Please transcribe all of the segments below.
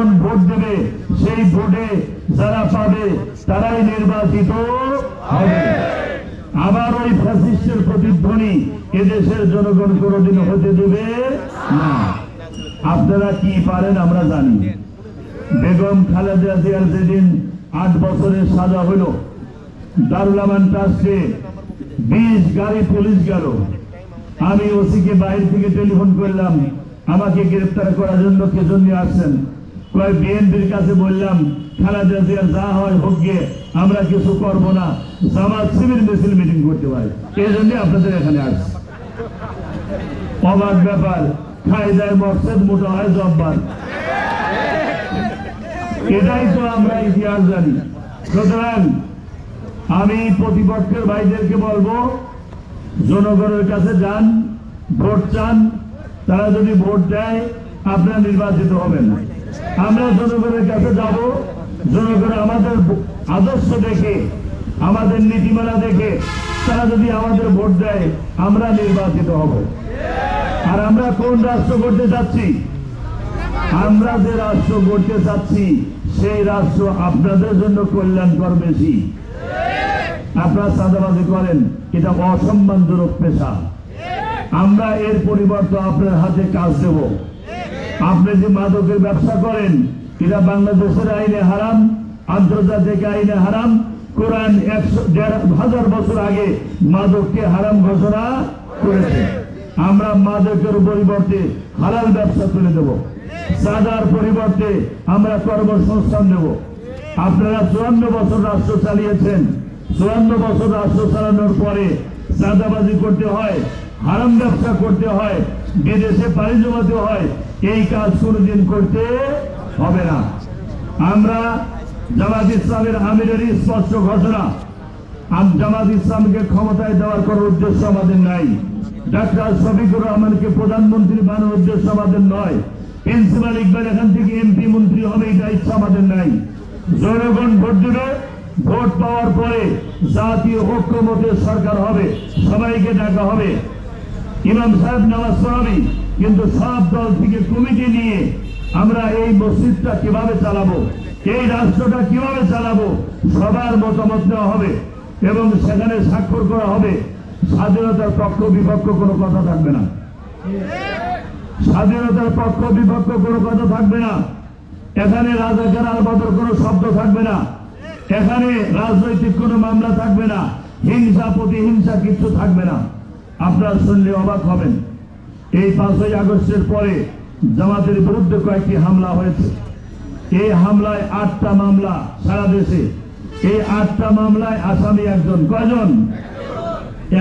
জনগণ ভোট দেবে, সেই ভোটে যারা পাবে তারাই নির্বাচিত হবে। আবার ওই ফ্যাসিস্টের প্রতিধ্বনি এদেশের জনগণ কোনোদিন হতে দেবে না। আপনারা কি পারেন আমরা জানি। বেগম খালেদা জিয়ার যেদিন 8 বছরের সাজা হলো, দারুল আমান ট্রাস্টে 20 গাড়ি পুলিশ গেল। আমি ওসিকে বাইরে থেকে টেলিফোন করলাম, আমাকে গ্রেফতার করার জন্য কে জন্য আসছেন? কয় বিএনপির কাছে বললাম খালেদা জিয়ার যা হয় হোক গিয়ে, আমরা কিছু করব না, জামাত শিবির মিছিল মিটিং করতে পারি, এই জন্য আপনাদের এখানে আসছে। অবাক ব্যাপার, খায়দায় মকসদ মোটা হয় জব্বার। এটাই তো আমরা ইতিহাস জানি। সুতরাং আমি প্রতিপক্ষের ভাইদেরকে বলবো, জনগণের কাছে যান, ভোট চান। তারা যদি ভোট দেয় আপনারা নির্বাচিত হবেন। আমরা জনগণের কাছে যাব, জনগণ আমাদের আদর্শ দেখে, আমাদের নীতিমালা দেখে তারা যদি আমাদের ভোট দেয় আমরা নির্বাচিত হব। আর আমরা কোন রাষ্ট্র করতে চাচ্ছি? আমরা যে রাষ্ট্র করতে চাচ্ছি সেই রাষ্ট্র আপনাদের জন্য কল্যাণকর বেশি। আপনারা চাঁদাবাজি করেন, এটা অসম্মানজনক পেশা। আমরা এর পরিবর্তে আপনার হাতে কাজ দেব। আপনি যে মাদকের ব্যবসা করেন, এটা বাংলাদেশের আইনে হারাম, আন্তর্জাতিক আইনে হারাম। কোরআন 1000 বছর আগে মাদককে হারাম ঘোষণা করেছে। আমরা মাদকের পরিবর্তে হালাল ব্যবসা তুলে দেব। চাঁদার পরিবর্তে আমরা কর্মসংস্থান দেব। আপনারা 54 বছর রাষ্ট্র চালিয়েছেন। 54 বছর রাষ্ট্র চালানোর পরে চাঁদাবাজি করতে হয়, হারাম ব্যবসা করতে হয়, বিদেশে পাড়ি জমাতে হয়। এই কাজ কোনোদিন করতে হবে না। আমরা জামাত ইসলামের আমিরের স্পষ্ট ঘোষণা, জামাত ইসলামকে ক্ষমতায় দেওয়ার কোন উদ্দেশ্য আমাদের নাই। ডাক্তার শফিকুর রহমানকে প্রধানমন্ত্রী বানানোর উদ্দেশ্য আমাদের নয়। প্রিন্সিপাল ইকবাল এখান থেকে এমপি মন্ত্রী হবে, এটা ইচ্ছা আমাদের নাই। জনগণ ভোট দেবে, ভোট পাওয়ার পরে জাতীয় ঐক্যমতের সরকার হবে, সবাইকে ডাকা হবে, ইমাম সাহেব নামাজ পড়াবে। কিন্তু সব দল থেকে কমিটি নিয়ে আমরা এই মসজিদটা কিভাবে চালাবো, এই রাষ্ট্রটা কিভাবে চালাবো, সবার মতামত নেওয়া হবে এবং সেখানে স্বাক্ষর করা হবে। স্বাধীনতার পক্ষ বিপক্ষ কোনো কথা থাকবে না। স্বাধীনতার পক্ষ বিপক্ষ কোনো কথা থাকবে না। এখানে রাজাকার আলবদর কোনো শব্দ থাকবে না। এখানে রাজনৈতিক কোনো মামলা থাকবে না। হিংসা প্রতিহিংসা কিছু থাকবে না। আপনারা শুনলে অবাক হবেন, এই 5ই আগস্টের পরে জামাতের বিরুদ্ধে কয়েকটি হামলা হয়েছে। এই হামলায় 8টা মামলা সারা দেশে। এই 8টা মামলায় আসামি একজন। কয়জন?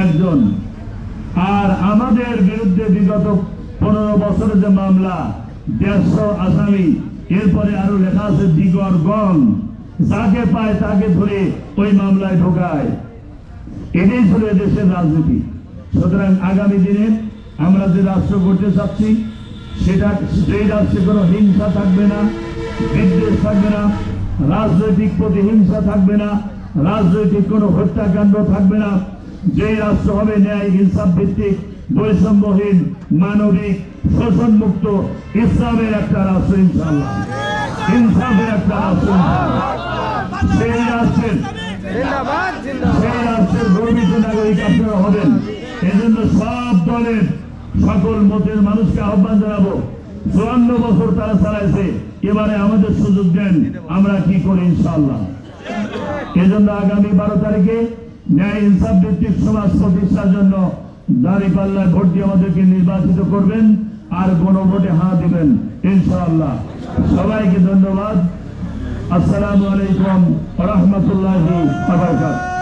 একজন। আর আমাদের বিরুদ্ধে বিগত 15 বছরের যে মামলা, 150 আসামি। এরপরে আরো লেখা আছে দিগর গণ, যাকে পায় তাকে ধরে ওই মামলায় ঢোকায়। এটাই ছিল দেশের রাজনীতি। সুতরাং আগামী দিনে আমরা যে রাষ্ট্র করতে চাচ্ছি, সেটা সেই রাষ্ট্রে কোনো হিংসা থাকবে না, বিদ্বেষ থাকবে না, রাজনৈতিক প্রতিহিংসা থাকবে না, রাজনৈতিক কোনো হত্যাকাণ্ড থাকবে না। যে রাষ্ট্র হবে ন্যায় ইনসাফ ভিত্তিক, বৈষম্যহীন, মানবিক, শোষণ মুক্ত ইসলামের একটা রাষ্ট্র, ইনশাআল্লাহ ইনসাফের একটা রাষ্ট্র। সেই রাষ্ট্রের গর্বিত নাগরিক আপনারা হবেন। এজন্য সব দলের সকল মতের মানুষকে আহ্বান জানাবো। 54 বছর তারা চালাইছে, এবারে আমাদের সুযোগ দেন, আমরা কি করি ইনশাআল্লাহ। এজন্য আগামী 12 তারিখে ন্যায় ইনসাফ ভিত্তিক সমাজ প্রতিষ্ঠার জন্য দাঁড়িপাল্লায় ভোট দিয়ে আমাদেরকে নির্বাচিত করবেন, আর গণভোটে হাঁ দিবেন ইনশাআল্লাহ। সবাইকে ধন্যবাদ। আসসালামু আলাইকুম ওয়া রাহমাতুল্লাহি ওয়া বারাকাতুহু।